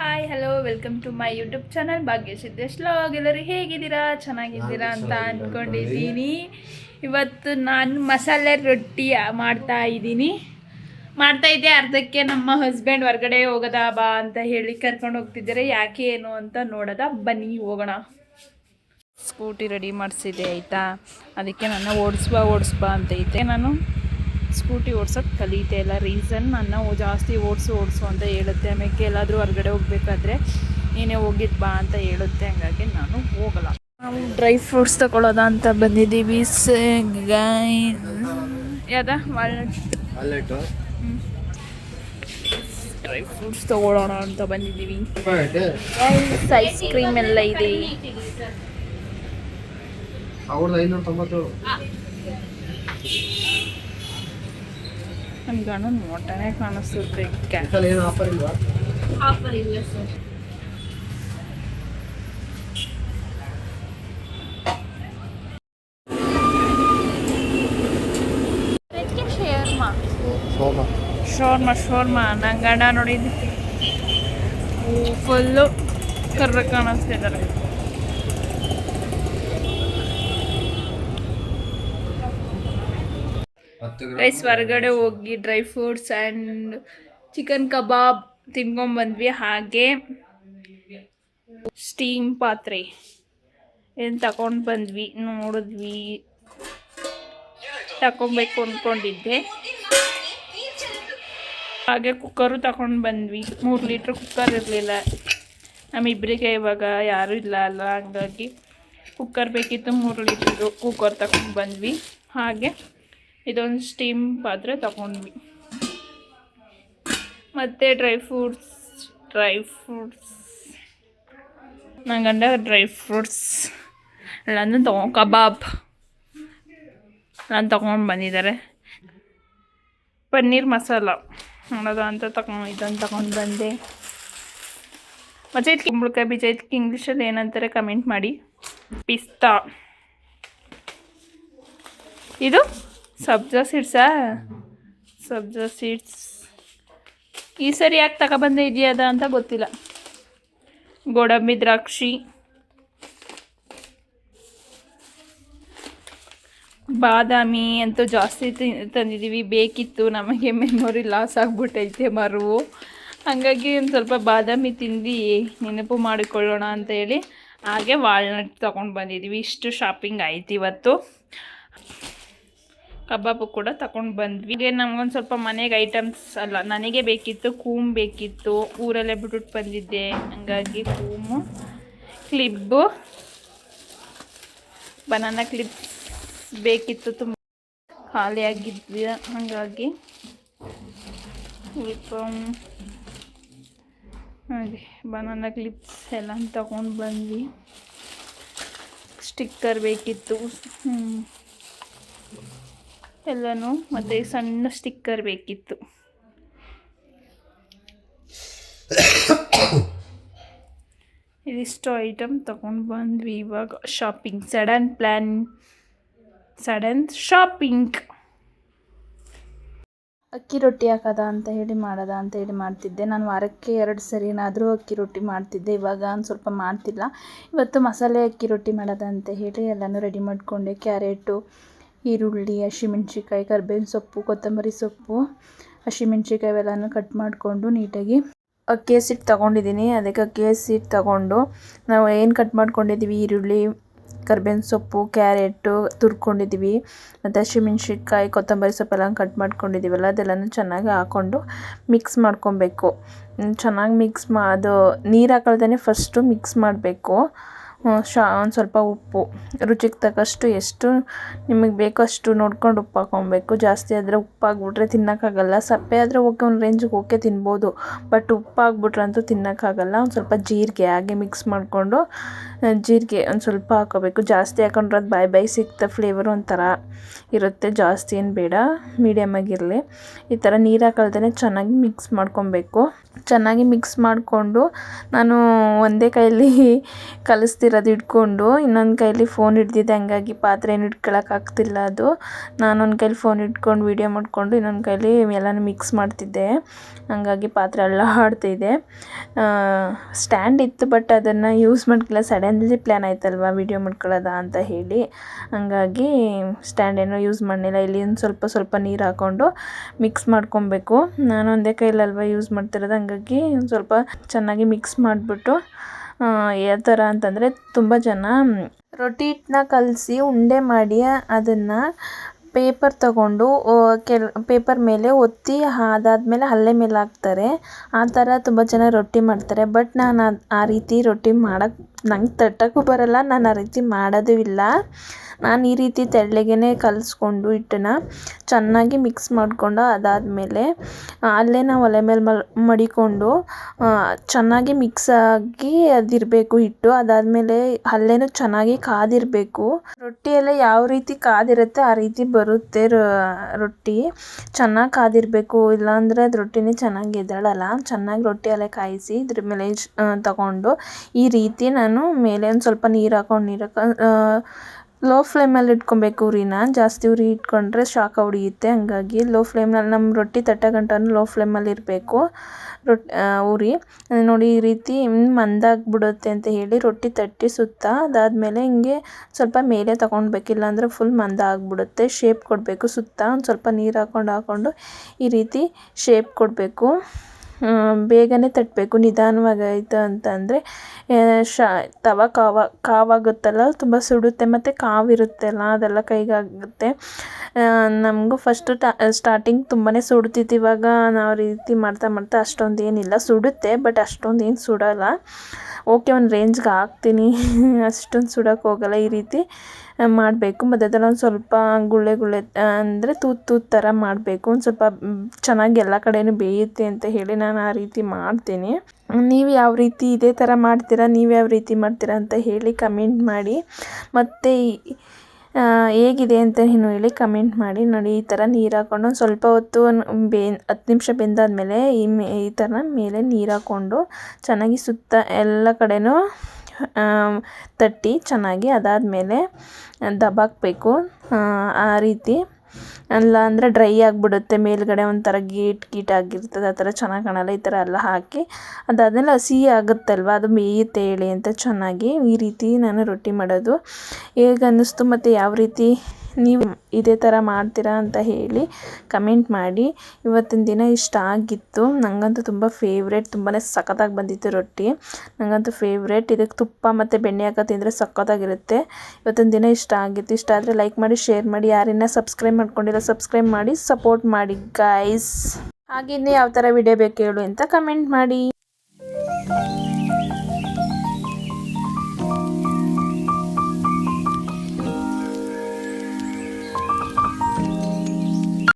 Hi hello welcome to my YouTube channel Bhagya Siddesh vlog. ಎಲ್ಲರೂ ಹೇಗಿದ್ದೀರಾ? ಚೆನ್ನಾಗಿದ್ದೀರಾ ಅಂತ ಅಂದ್ಕೊಂಡಿದ್ದೀನಿ. ಇವತ್ತು ನಾನು ಮಸಾಲೆ ರೊಟ್ಟಿ ಮಾಡ್ತಾಯಿದ್ದೆ. ಅರ್ಧಕ್ಕೆ ನಮ್ಮ ಹಸ್ಬೆಂಡ್ ಹೊರಗಡೆ ಹೋಗೋದಾ ಬಾ ಅಂತ ಹೇಳಿ ಕರ್ಕೊಂಡು ಹೋಗ್ತಿದ್ದಾರೆ. ಯಾಕೆ ಏನು ಅಂತ ನೋಡೋದ ಬನ್ನಿ ಹೋಗೋಣ. ಸ್ಕೂಟಿ ರೆಡಿ ಮಾಡಿಸಿದೆ ಆಯಿತಾ. ಅದಕ್ಕೆ ನನ್ನ ಓಡಿಸ್ಬಾ ಅಂತೈತೆ. ನಾನು ಸ್ಕೂಟಿ ಓಡ್ಸೋಕ್ಕೆ ಕಲಿತೆ ಇಲ್ಲ. ರೀಸನ್ ನನ್ನ ಜಾಸ್ತಿ ಓಡಿಸು ಅಂತ ಹೇಳುತ್ತೆ. ಆಮೇಲೆ ಎಲ್ಲಾದರೂ ಹೊರಗಡೆ ಹೋಗ್ಬೇಕಾದ್ರೆ ನೀನೇ ಹೋಗಿದ್ದು ಬಾ ಅಂತ ಹೇಳುತ್ತೆ. ಹಂಗಾಗಿ ನಾನು ಹೋಗಲ್ಲ. ನಾವು ಡ್ರೈ ಫ್ರೂಟ್ಸ್ ತಗೊಳ್ಳೋದ ಅಂತ ಬಂದಿದ್ದೀವಿ. ವಾಲ್ನಟ್ ಡ್ರೈ ಫ್ರೂಟ್ಸ್ ತಗೊಳ್ಳೋಣ ಅಂತ ಬಂದಿದ್ದೀವಿ. ಐಸ್ ಕ್ರೀಮ್ ಎಲ್ಲ ಇದೆ. ನನ್ನ ಗಂಡ ನೋಟನೇ ಕಾಣಿಸುತ್ತೆ. ಆಫರ್ ಇಲ್ಲ ಸರ್. ಶೋರ್ಮಾ ನನ್ನ ಗಂಡ ನೋಡಿದ್ದು ಫುಲ್ಲು ಕರ್ರ ಕಾಣಿಸ್ತಿದ್ದಾರೆ. ರೈಸ್ ಹೊರಗಡೆ ಹೋಗಿ ಡ್ರೈ ಫ್ರೂಟ್ಸ್ ಆ್ಯಂಡ್ ಚಿಕನ್ ಕಬಾಬ್ ತಿನ್ಕೊಂಡ್ಬಂದ್ವಿ. ಹಾಗೆ ಸ್ಟೀಮ್ ಪಾತ್ರೆ ಏನು ತಗೊಂಡು ಬಂದ್ವಿ. ನೋಡಿದ್ವಿ, ತಗೊಬೇಕು ಅಂದ್ಕೊಂಡಿದ್ದೆ. ಹಾಗೆ ಕುಕ್ಕರು ತಗೊಂಡು ಬಂದ್ವಿ. 3 ಲೀಟ್ರ್ ಕುಕ್ಕರ್ ಇರಲಿಲ್ಲ ನಮ್ಮಿಬ್ಬರಿಗೆ. ಇವಾಗ ಯಾರೂ ಇಲ್ಲ ಅಲ್ಲ, ಹಂಗಾಗಿ ಕುಕ್ಕರ್ ಬೇಕಿತ್ತು. 3 ಲೀಟ್ರದು ಕುಕ್ಕರ್ ತಗೊಂಡು ಬಂದ್ವಿ. ಹಾಗೆ ಇದೊಂದು ಸ್ಟೀಮ್ ಪಾತ್ರೆ ತಗೊಂಡ್ವಿ. ಮತ್ತು ಡ್ರೈ ಫ್ರೂಟ್ಸ್ ನನ್ನ ಗಂಡ ಡ್ರೈ ಫ್ರೂಟ್ಸ್ ಎಲ್ಲನೂ ಕಬಾಬ್ ನಾನು ತಗೊಂಡು ಬಂದಿದ್ದಾರೆ. ಪನ್ನೀರ್ ಮಸಾಲ ಮಾಡೋದು ಅಂತ ಇದನ್ನು ತಗೊಂಡು ಬಂದೆ. ಮತ್ತು ಇದಕ್ಕೆ ಕುಂಬಳಕಾಯಿ ಬೀಜ, ಇದಕ್ಕೆ ಇಂಗ್ಲೀಷಲ್ಲಿ ಏನಂತಾರೆ ಕಮೆಂಟ್ ಮಾಡಿ. ಪಿಸ್ತಾ, ಇದು ಸಬ್ಜಾ ಸೀಡ್ಸ್. ಈ ಸರಿ ಯಾಕೆ ತಗೊಬಂದೆ ಇದೆಯದ ಅಂತ ಗೊತ್ತಿಲ್ಲ. ಗೋಡಂಬಿ, ದ್ರಾಕ್ಷಿ, ಬಾದಾಮಿ ಅಂತೂ ಜಾಸ್ತಿ ತಂದಿದ್ದೀವಿ. ಬೇಕಿತ್ತು ನಮಗೆ. ಮೆಮೊರಿ ಲಾಸ್ ಆಗಿಬಿಟ್ಟೈತೆ ಮರುವು. ಹಾಗಾಗಿ ಒಂದು ಸ್ವಲ್ಪ ಬಾದಾಮಿ ತಿಂದು ನೆನಪು ಮಾಡಿಕೊಳ್ಳೋಣ ಅಂತ ಹೇಳಿ ಹಾಗೆ ವಾಲ್ನಟ್ ತೊಗೊಂಡು ಬಂದಿದ್ದೀವಿ. ಇಷ್ಟು ಶಾಪಿಂಗ್ ಆಯ್ತು ಇವತ್ತು. ಕಬಾಬು ಕೂಡ ತಗೊಂಡು ಬಂದ್ವಿ. ಹೀಗೆ ನಮಗೊಂದು ಸ್ವಲ್ಪ ಮನೆಗೆ ಐಟಮ್ಸ್ ಅಲ್ಲ, ನನಗೆ ಬೇಕಿತ್ತು. ಕೂಮ್ ಬೇಕಿತ್ತು, ಊರಲ್ಲೇ ಬಿಟ್ಬಿಟ್ಟು ಬಂದಿದ್ದೆ. ಹಂಗಾಗಿ ಕೂಮು, ಕ್ಲಿಬ್ಬು, ಬನಾನಾ ಕ್ಲಿಪ್ಸ್ ಬೇಕಿತ್ತು. ತುಂಬ ಖಾಲಿಯಾಗಿದ್ವಿ, ಹಾಗಾಗಿ ಹಾಗೆ ಬನಾನಾ ಕ್ಲಿಪ್ಸ್ ಎಲ್ಲ ತಗೊಂಡು ಬಂದ್ವಿ. ಸ್ಟಿಕ್ಕರ್ ಬೇಕಿತ್ತು ಎಲ್ಲನೂ. ಮತ್ತು ಸಣ್ಣ ಸ್ಟಿಕ್ಕರ್ ಬೇಕಿತ್ತು. ಇದಿಷ್ಟು ಐಟಮ್ ತಗೊಂಡು ಬಂದ್ವಿ. ಇವಾಗ ಶಾಪಿಂಗ್, ಸಡನ್ ಶಾಪಿಂಗ್. ಅಕ್ಕಿ ರೊಟ್ಟಿ ಹಾಕೋದ ಅಂತ ಹೇಳಿ ಮಾಡ್ತಿದ್ದೆ. ನಾನು ವಾರಕ್ಕೆ 2 ಸರಿನಾದರೂ ಅಕ್ಕಿ ರೊಟ್ಟಿ ಮಾಡ್ತಿದ್ದೆ. ಇವಾಗ ಒಂದು ಸ್ವಲ್ಪ ಮಾಡ್ತಿಲ್ಲ. ಇವತ್ತು ಮಸಾಲೆ ಅಕ್ಕಿ ರೊಟ್ಟಿ ಮಾಡೋದ ಅಂತ ಹೇಳಿ ಎಲ್ಲನೂ ರೆಡಿ ಮಾಡಿಕೊಂಡೆ. ಕ್ಯಾರೆಟು, ಈರುಳ್ಳಿ, ಹಸಿಮೆಣ್ಸಿಕಾಯಿ, ಕರ್ಬೇವಿನ ಸೊಪ್ಪು, ಕೊತ್ತಂಬರಿ ಸೊಪ್ಪು, ಹಸಿಮೆಣ್ಸಿಕಾಯಿ ಇವೆಲ್ಲನೂ ಕಟ್ ಮಾಡಿಕೊಂಡು ನೀಟಾಗಿ ಅಕ್ಕಿ ಹಸಿಟ್ಟು ತೊಗೊಂಡಿದ್ದೀನಿ. ಅದಕ್ಕೆ ಅಕ್ಕಿ ಹಸಿಟ್ಟು ತೊಗೊಂಡು ನಾವು ಏನು ಕಟ್ ಮಾಡ್ಕೊಂಡಿದ್ದೀವಿ, ಈರುಳ್ಳಿ, ಕರ್ಬೇವಿನ ಸೊಪ್ಪು, ಕ್ಯಾರೆಟು ತುರ್ಕೊಂಡಿದ್ದೀವಿ, ಮತ್ತು ಹಸಿಮೆಣ್ಸಿಕಾಯಿ, ಕೊತ್ತಂಬರಿ ಸೊಪ್ಪೆಲ್ಲ ಕಟ್ ಮಾಡ್ಕೊಂಡಿದ್ದೀವಲ್ಲ, ಅದೆಲ್ಲನೂ ಚೆನ್ನಾಗಿ ಹಾಕ್ಕೊಂಡು ಮಿಕ್ಸ್ ಮಾಡ್ಕೊಬೇಕು. ಚೆನ್ನಾಗಿ ಅದು ನೀರು ಹಾಕಲ್ದೇ ಫಸ್ಟು ಮಿಕ್ಸ್ ಮಾಡಬೇಕು. ಒಂದು ಸ್ವಲ್ಪ ಉಪ್ಪು, ರುಚಿಗೆ ತಕ್ಕಷ್ಟು, ಎಷ್ಟು ನಿಮಗೆ ಬೇಕೋ ಅಷ್ಟು ನೋಡ್ಕೊಂಡು ಉಪ್ಪು ಹಾಕ್ಕೊಬೇಕು. ಜಾಸ್ತಿ ಆದರೆ ಉಪ್ಪಾಗ್ಬಿಟ್ರೆ ತಿನ್ನೋಕ್ಕಾಗಲ್ಲ. ಸಪ್ಪೆ ಆದರೆ ಓಕೆ, ಒಂದು ರೇಂಜಿಗೆ ಓಕೆ ತಿನ್ಬೋದು. ಬಟ್ ಉಪ್ಪಾಗ್ಬಿಟ್ರಂತೂ ತಿನ್ನೋಕ್ಕಾಗಲ್ಲ. ಒಂದು ಸ್ವಲ್ಪ ಜೀರಿಗೆ ಹಾಗೆ ಮಿಕ್ಸ್ ಮಾಡಿಕೊಂಡು ಜೀರಿಗೆ ಒಂದು ಸ್ವಲ್ಪ ಹಾಕೋಬೇಕು. ಜಾಸ್ತಿ ಹಾಕೊಂಡ್ರೆ ಅದು ಬಾಯಿ ಬಾಯಿ ಸಿಗ್ತಾ ಫ್ಲೇವರ್ ಒಂಥರ ಇರುತ್ತೆ, ಜಾಸ್ತಿ ಏನು ಬೇಡ, ಮೀಡಿಯಮ್ ಆಗಿರಲಿ. ಈ ಥರ ನೀರು ಹಾಕಲ್ದೇ ಚೆನ್ನಾಗಿ ಮಿಕ್ಸ್ ಮಾಡ್ಕೊಬೇಕು. ಚೆನ್ನಾಗಿ ಮಿಕ್ಸ್ ಮಾಡಿಕೊಂಡು ನಾನು ಒಂದೇ ಕೈಯಲ್ಲಿ ಕಲಿಸ್ತಿರೋದು ಇಟ್ಕೊಂಡು ಇನ್ನೊಂದು ಕೈಯಲ್ಲಿ ಫೋನ್ ಹಿಡ್ದಿದ್ದೆ, ಹಂಗಾಗಿ ಪಾತ್ರೆ ಏನು ಇಟ್ಕೊಳ್ಳೋಕ್ಕಾಗ್ತಿಲ್ಲ. ಅದು ನಾನೊಂದು ಕೈಲಿ ಫೋನ್ ಇಟ್ಕೊಂಡು ವೀಡಿಯೋ ಮಾಡಿಕೊಂಡು ಇನ್ನೊಂದು ಕೈಲಿ ಎಲ್ಲನೂ ಮಿಕ್ಸ್ ಮಾಡ್ತಿದ್ದೆ, ಹಂಗಾಗಿ ಪಾತ್ರೆ ಎಲ್ಲ ಆಡ್ತಿದೆ. ಸ್ಟ್ಯಾಂಡ್ ಇತ್ತು ಬಟ್ ಅದನ್ನು ಯೂಸ್ ಮಾಡ್ಕೊಳ್ಳೋ ಸಡನ್ಲಿ ಪ್ಲ್ಯಾನ್ ಆಯ್ತಲ್ವ ವೀಡಿಯೋ ಮಾಡ್ಕೊಳ್ಳೋದ ಅಂತ ಹೇಳಿ, ಹಂಗಾಗಿ ಸ್ಟ್ಯಾಂಡ್ ಏನೋ ಯೂಸ್ ಮಾಡಲಿಲ್ಲ. ಇಲ್ಲಿ ಒಂದು ಸ್ವಲ್ಪ ನೀರು ಹಾಕ್ಕೊಂಡು ಮಿಕ್ಸ್ ಮಾಡ್ಕೊಬೇಕು. ನಾನು ಒಂದೇ ಕೈಲಲ್ವ ಯೂಸ್ ಮಾಡ್ತಿರೋದು, ಹಂಗಾಗಿ ಒಂದು ಸ್ವಲ್ಪ ಚೆನ್ನಾಗಿ ಮಿಕ್ಸ್ ಮಾಡಿಬಿಟ್ಟು ಯಾವ ಥರ ಅಂತಂದರೆ ತುಂಬ ಜನ ರೊಟ್ಟಿ ಹಿಟ್ಟನ್ನ ಕಲಸಿ ಉಂಡೆ ಮಾಡಿ ಅದನ್ನು ಪೇಪರ್ ತಗೊಂಡು ಪೇಪರ್ ಮೇಲೆ ಒತ್ತಿ ಅದಾದಮೇಲೆ ಹಲ್ಲೆ ಮೇಲೆ ಹಾಕ್ತಾರೆ. ಆ ಥರ ತುಂಬ ಜನ ರೊಟ್ಟಿ ಮಾಡ್ತಾರೆ. ಬಟ್ ನಾನು ಆ ರೀತಿ ರೊಟ್ಟಿ ಮಾಡೋಕ್ಕೆ ನಂಗೆ ತಟ್ಟೋಕ್ಕೂ ಬರೋಲ್ಲ, ನಾನು ಆ ರೀತಿ ಮಾಡೋದು ಇಲ್ಲ. ನಾನು ಈ ರೀತಿ ತೆಳ್ಳಗೇ ಕಲಿಸ್ಕೊಂಡು ಹಿಟ್ಟನ್ನು ಚೆನ್ನಾಗಿ ಮಿಕ್ಸ್ ಮಾಡಿಕೊಂಡು ಅದಾದಮೇಲೆ ಅಲ್ಲೇ ನಾವು ಒಲೆ ಮೇಲೆ ಮಡಿಕೊಂಡು ಚೆನ್ನಾಗಿ ಮಿಕ್ಸ್ ಆಗಿ ಅದಿರಬೇಕು ಹಿಟ್ಟು. ಅದಾದಮೇಲೆ ಅಲ್ಲೇನೂ ಚೆನ್ನಾಗಿ ಕಾದಿರಬೇಕು. ರೊಟ್ಟಿ ಎಲ್ಲ ಯಾವ ರೀತಿ ಕಾದಿರುತ್ತೆ ಆ ರೀತಿ ಬರುತ್ತೆ ರೊಟ್ಟಿ. ಚೆನ್ನಾಗಿ ಕಾದಿರಬೇಕು, ಇಲ್ಲಾಂದರೆ ಅದು ರೊಟ್ಟಿನೇ ಚೆನ್ನಾಗಿ ಎದ್ದೇಳಲ್ಲ. ಚೆನ್ನಾಗಿ ರೊಟ್ಟಿ ಅಲ್ಲೇ ಕಾಯಿಸಿ ಇದ್ರ ಮೇಲೆ ತಗೊಂಡು ಈ ರೀತಿ ನಾನು ಮೇಲೆ ಒಂದು ಸ್ವಲ್ಪ ನೀರು ಹಾಕೊಂಡು ಲೋ ಫ್ಲೇಮಲ್ಲಿ ಇಟ್ಕೊಬೇಕು ಉರಿನ. ಜಾಸ್ತಿ ಉರಿ ಇಟ್ಕೊಂಡ್ರೆ ಶಾಖ ಹೊಡಿಯುತ್ತೆ, ಹಂಗಾಗಿ ಲೋ ಫ್ಲೇಮ್ನಲ್ಲಿ ನಮ್ಮ ರೊಟ್ಟಿ ತಟ್ಟೋ ಗಂಟನೂ ಲೋ ಫ್ಲೇಮಲ್ಲಿ ಇರಬೇಕು ಉರಿ. ನೋಡಿ ಈ ರೀತಿ ಮಂದಾಗ್ಬಿಡುತ್ತೆ ಅಂತ ಹೇಳಿ ರೊಟ್ಟಿ ತಟ್ಟಿ ಸುತ್ತ ಅದಾದಮೇಲೆ ಹಿಂಗೆ ಸ್ವಲ್ಪ ಮೇಲೆ ತೊಗೊಳ್ಬೇಕು, ಇಲ್ಲಾಂದರೆ ಫುಲ್ ಮಂದ ಆಗಿಬಿಡುತ್ತೆ. ಶೇಪ್ ಕೊಡಬೇಕು, ಸುತ್ತ ಒಂದು ಸ್ವಲ್ಪ ನೀರು ಹಾಕ್ಕೊಂಡು ಈ ರೀತಿ ಶೇಪ್ ಕೊಡಬೇಕು. ಬೇಗನೆ ತಟ್ಟಬೇಕು. ನಿಧಾನವಾಗಾಯಿತು ಅಂತಂದರೆ ತವ ಕಾವಾಗುತ್ತಲ್ಲ, ತುಂಬ ಸುಡುತ್ತೆ ಮತ್ತು ಕಾವಿರುತ್ತಲ್ಲ ಅದೆಲ್ಲ ಕೈಗಾಗುತ್ತೆ. ನಮಗೂ ಫಸ್ಟು ಸ್ಟಾರ್ಟಿಂಗ್ ತುಂಬಾ ಸುಡ್ತಿತ್ತು. ಇವಾಗ ನಾವು ರೀತಿ ಮಾಡ್ತಾ ಅಷ್ಟೊಂದು ಏನಿಲ್ಲ, ಸುಡುತ್ತೆ ಬಟ್ ಅಷ್ಟೊಂದು ಏನು ಸುಡೋಲ್ಲ. ಓಕೆ, ಒಂದು ರೇಂಜ್ಗೆ ಹಾಕ್ತೀನಿ, ಅಷ್ಟೊಂದು ಸುಡೋಕ್ಕೆ ಹೋಗಲ್ಲ. ಈ ರೀತಿ ಮಾಡಬೇಕು. ಮಧ್ಯದಲ್ಲಿ ಒಂದು ಸ್ವಲ್ಪ ಗುಳ್ಳೆ ಅಂದರೆ ತೂತು ಥರ ಮಾಡಬೇಕು. ಒಂದು ಸ್ವಲ್ಪ ಚೆನ್ನಾಗಿ ಎಲ್ಲ ಕಡೆಯೂ ಬೇಯುತ್ತೆ ಅಂತ ಹೇಳಿ ನಾನು ಆ ರೀತಿ ಮಾಡ್ತೀನಿ. ನೀವು ಯಾವ ರೀತಿ ಇದೇ ಥರ ಮಾಡ್ತೀರಾ, ನೀವು ಯಾವ ರೀತಿ ಮಾಡ್ತೀರಾ ಅಂತ ಹೇಳಿ ಕಮೆಂಟ್ ಮಾಡಿ. ಮತ್ತು ಹೇಗಿದೆ ಅಂತ ಹೇಳಿ ಕಮೆಂಟ್ ಮಾಡಿ. ನೋಡಿ ಈ ಥರ ನೀರು ಹಾಕ್ಕೊಂಡು ಒಂದು ಸ್ವಲ್ಪ ಹೊತ್ತು 10 ನಿಮಿಷ ಬೆಂದಾದಮೇಲೆ ಈ ಥರ ಮೇಲೆ ನೀರು ಹಾಕ್ಕೊಂಡು ಚೆನ್ನಾಗಿ ಸುತ್ತ ಎಲ್ಲ ಕಡೆನೂ ತಟ್ಟಿ ಚೆನ್ನಾಗಿ ಅದಾದಮೇಲೆ ದಬಾಕಬೇಕು. ಆ ರೀತಿ ಅಲ್ಲ ಅಂದರೆ ಡ್ರೈ ಆಗಿಬಿಡುತ್ತೆ, ಮೇಲ್ಗಡೆ ಒಂಥರ ಗೀಟ್ ಆಗಿರ್ತದೆ, ಆ ಥರ ಚೆನ್ನಾಗಿ ಕಾಣಲ್ಲ. ಈ ಥರ ಎಲ್ಲ ಹಾಕಿ ಅದಾದಮೇಲೆ ಹಸಿ ಆಗುತ್ತಲ್ವ, ಅದು ಬೇಯುತ್ತೆ ಹೇಳಿ ಅಂತ ಚೆನ್ನಾಗಿ. ಈ ರೀತಿ ನಾನು ರೊಟ್ಟಿ ಮಾಡೋದು. ಹೇಗೆ ಅನ್ನಿಸ್ತು ಮತ್ತು ಯಾವ ರೀತಿ ನೀವು ಇದೇ ಥರ ಮಾಡ್ತೀರಾ ಅಂತ ಹೇಳಿ ಕಮೆಂಟ್ ಮಾಡಿ. ಇವತ್ತಿನ ದಿನ ಇಷ್ಟ ಆಗಿತ್ತು. ನನಗಂತೂ ತುಂಬ ಫೇವ್ರೇಟ್, ತುಂಬಾ ಸಖತ್ತಾಗಿ ಬಂದಿತ್ತು ರೊಟ್ಟಿ, ನನಗಂತೂ ಫೇವ್ರೇಟ್. ಇದಕ್ಕೆ ತುಪ್ಪ ಮತ್ತು ಬೆಣ್ಣೆ ಹಾಕೋ ತಿಂದರೆ ಸಖತ್ತಾಗಿರುತ್ತೆ. ಇವತ್ತಿನ ದಿನ ಇಷ್ಟ ಆಗಿತ್ತು. ಇಷ್ಟ ಆದರೆ ಲೈಕ್ ಮಾಡಿ, ಶೇರ್ ಮಾಡಿ. ಯಾರಿನ್ನ ಸಬ್ಸ್ಕ್ರೈಬ್ ಮಾಡ್ಕೊಂಡಿಲ್ಲ ಸಬ್ಸ್ಕ್ರೈಬ್ ಮಾಡಿ, ಸಪೋರ್ಟ್ ಮಾಡಿ ಗೈಸ್. ಹಾಗೆ ಯಾವ ಥರ ವಿಡಿಯೋ ಬೇಕು ಹೇಳು ಅಂತ ಕಮೆಂಟ್ ಮಾಡಿ.